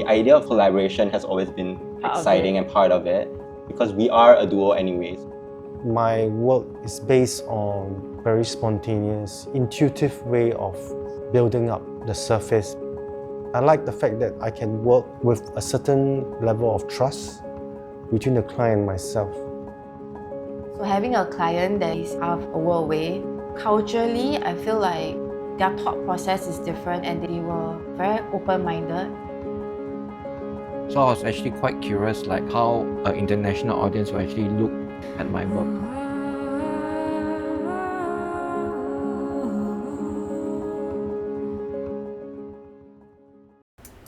idea of collaboration has always been exciting and part of it, because we are a duo anyways. My work is based on very spontaneous, intuitive way of building up the surface. I like the fact that I can work with a certain level of trust between the client and myself. So having a client that is out of a world away, culturally, I feel like their thought process is different and they were very open-minded. So I was actually quite curious like how an international audience will actually look at my work.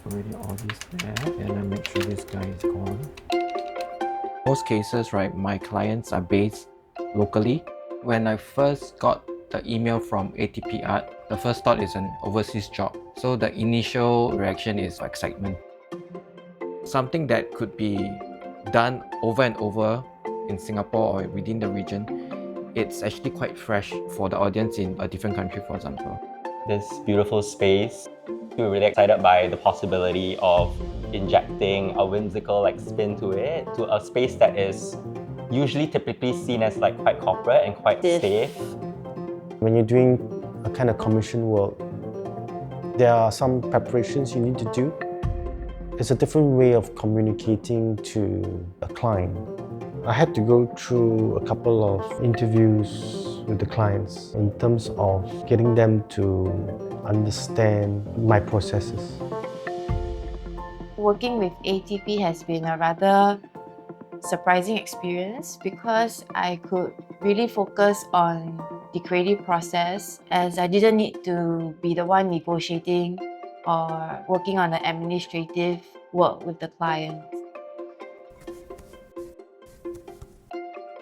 Already all this there, and I make sure this guy is gone. Most cases, right, my clients are based locally. When I first got the email from ATP Art, the first thought is an overseas job. So the initial reaction is excitement. Something that could be done over and over in Singapore or within the region, it's actually quite fresh for the audience in a different country, for example. This beautiful space, we were really excited by the possibility of injecting a whimsical spin to it, to a space that is usually typically seen as quite corporate and quite safe. When you're doing a kind of commission work, there are some preparations you need to do. It's a different way of communicating to a client. I had to go through a couple of interviews with the clients in terms of getting them to understand my processes. Working with ATP has been a rather surprising experience because I could really focus on the creative process, as I didn't need to be the one negotiating or working on the administrative work with the client.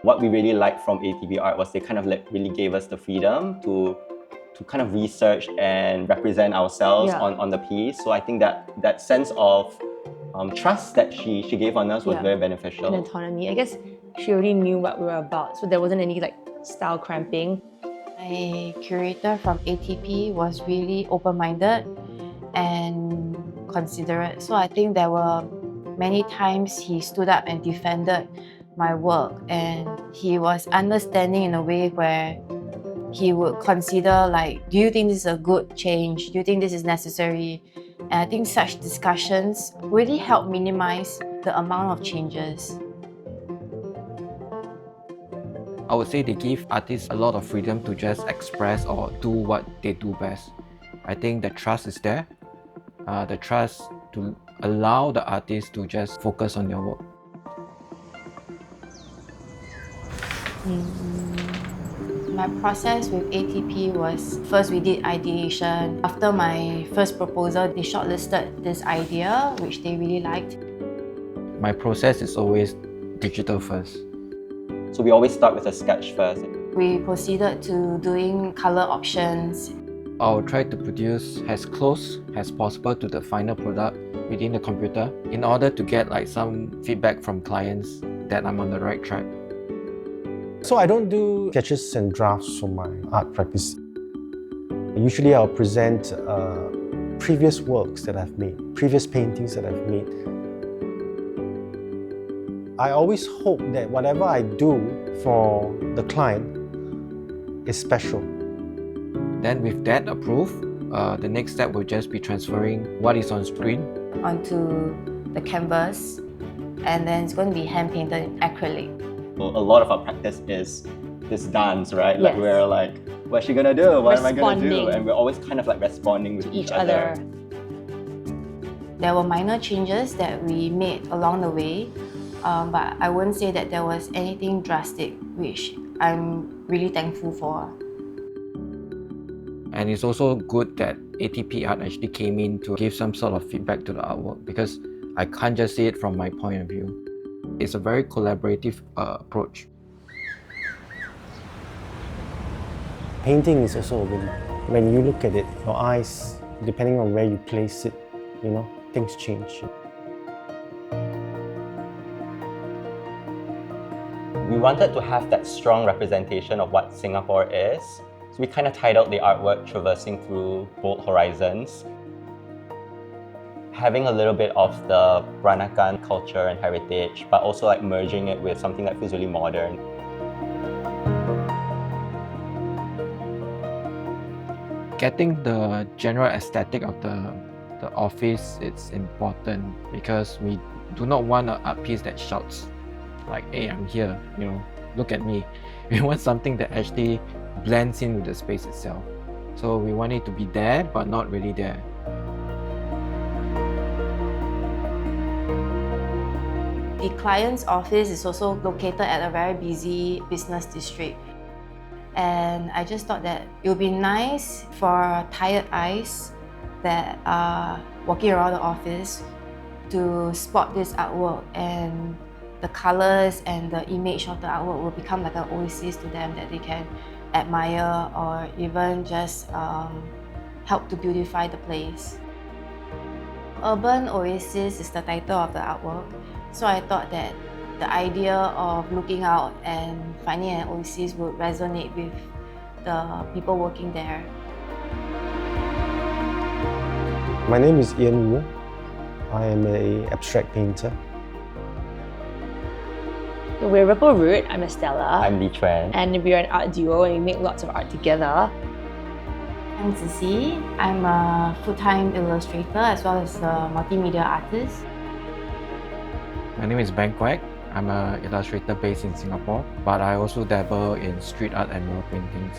What we really liked from ATP Art was they kind of really gave us the freedom to kind of research and represent ourselves on the piece. So I think that sense of trust that she gave on us was very beneficial. And autonomy. I guess she already knew what we were about, so there wasn't any style cramping. My curator from ATP was really open-minded and considerate. So I think there were many times he stood up and defended my work, and he was understanding in a way where he would consider do you think this is a good change? Do you think this is necessary? And I think such discussions really help minimize the amount of changes. I would say they give artists a lot of freedom to just express or do what they do best. I think the trust is there. The trust to allow the artist to just focus on their work. My process with ATP was, first we did ideation. After my first proposal, they shortlisted this idea, which they really liked. My process is always digital first. So we always start with a sketch first. We proceeded to doing color options. I'll try to produce as close as possible to the final product within the computer in order to get some feedback from clients that I'm on the right track. So I don't do sketches and drafts for my art practice. Usually I'll present previous works that I've made, previous paintings that I've made. I always hope that whatever I do for the client is special. Then with that approved, the next step will just be transferring what is on screen onto the canvas, and then it's going to be hand painted in acrylic. A lot of our practice is this dance, right? Yes. We're what's she gonna do? What am I gonna do? Responding. And we're always kind of responding with each other. There were minor changes that we made along the way, but I wouldn't say that there was anything drastic, which I'm really thankful for. And it's also good that ATP Art actually came in to give some sort of feedback to the artwork, because I can't just see it from my point of view. It's a very collaborative approach. Painting is also a win. When you look at it, your eyes, depending on where you place it, things change. We wanted to have that strong representation of what Singapore is. So we kind of titled the artwork Traversing Through Bold Horizons. having a little bit of the Peranakan culture and heritage, but also like merging it with something that feels really modern. Getting the general aesthetic of the office is important because we do not want an art piece that shouts like, hey, I'm here, you know, look at me. We want something that actually blends in with the space itself. So we want it to be there, but not really there. The client's office is also located at a very busy business district. And I just thought that it would be nice for tired eyes that are walking around the office to spot this artwork, and the colors and the image of the artwork will become like an oasis to them that they can admire or even just help to beautify the place. Urban Oasis is the title of the artwork, so I thought that the idea of looking out and finding an oasis would resonate with the people working there. My name is Ian Wu. I am an abstract painter. We're Ripple Root. I'm Estella. I'm Li Chuan. And we're an art duo and we make lots of art together. I'm Zizi. I'm a full-time illustrator as well as a multimedia artist. My name is Ben Kwek. I'm an illustrator based in Singapore, but I also dabble in street art and mural paintings.